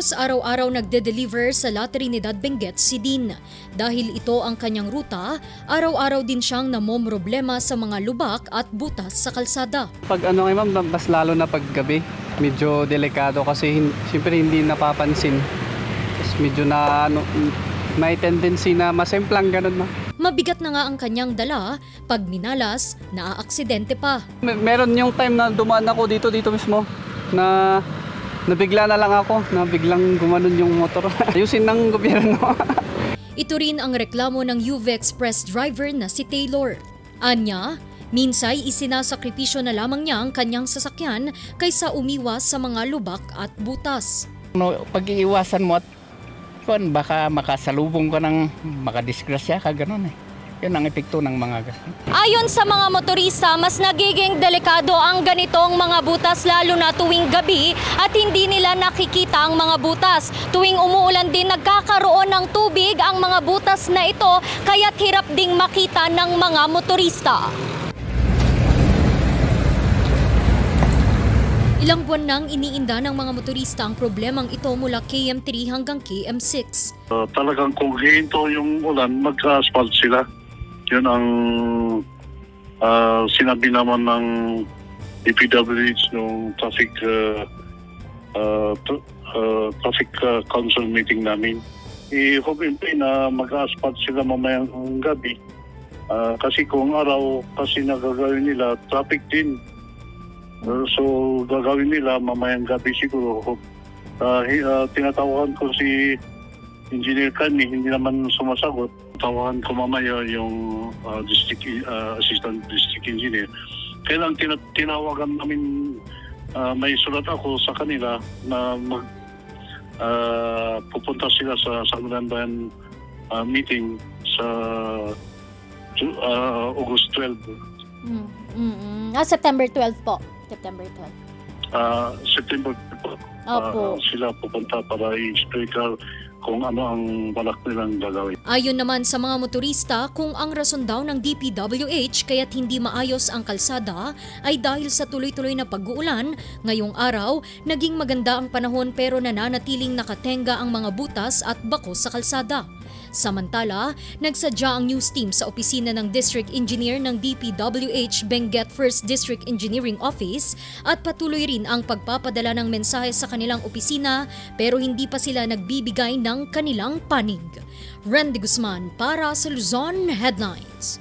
Halos araw-araw nagde-deliver sa La Trinidad Benguet si Dean. Dahil ito ang kanyang ruta, araw-araw din siyang namomroblema sa mga lubak at butas sa kalsada. Pag ma'am, mas lalo na pag gabi, medyo delikado kasi siyempre hindi napapansin. Tapos medyo may tendency na masemplang ganun, ma'am. Mabigat na nga ang kanyang dala, pag minalas, naaaksidente pa. Meron yung time na dumaan ako dito mismo na nabigla na lang ako, na biglang gumanon yung motor. Ayusin ng gobyerno. Ito rin ang reklamo ng UV Express driver na si Taylor. Anya, minsay isinasakripisyo na lamang niya ang kanyang sasakyan kaysa umiwas sa mga lubak at butas. Pag-iiwasan mo at baka makasalubong ka ng makadisgrasya ka, gano'n eh. Yun ang epekto ng mga gas. Ayon sa mga motorista, mas nagiging delikado ang ganitong mga butas lalo na tuwing gabi at hindi nila nakikita ang mga butas. Tuwing umuulan din nagkakaroon ng tubig ang mga butas na ito kaya't hirap ding makita ng mga motorista. Ilang buwan nang iniinda ng mga motorista ang problemang ito mula KM3 hanggang KM6. Talagang kung hihinto yung ulan, mag-asphalt sila. Yun ang sinabi naman ng DPWH nung traffic council meeting namin. I-hope na mag-asphalt sila mamayang gabi. Kasi kung araw kasi nagagawin nila, traffic din. So gagawin nila mamayang gabi siguro. Tinatawagan ko si Engineer Kani, hindi naman sumasagot. Tawagan ko mamaya yung Assistant District Engineer. Kailang tinawagan namin, may sulat ako sa kanila na pupunta sila sa Sangguniang Bayan meeting sa August 12. September 12 po. September 12. September po. Sila pupunta para i-explain kung ano ang balak nilang gagawin. Ayon naman sa mga motorista, kung ang rason daw ng DPWH kaya't hindi maayos ang kalsada ay dahil sa tuloy-tuloy na pag-uulan, ngayong araw naging maganda ang panahon pero nananatiling nakatenga ang mga butas at bako sa kalsada. Samantala, nagsadya ang news team sa opisina ng District Engineer ng DPWH Benguet 1st District Engineering Office at patuloy rin ang pagpapadala ng mensahe sa kanilang opisina pero hindi pa sila nagbibigay ng kanilang panig. Randy Guzman para sa Luzon Headlines.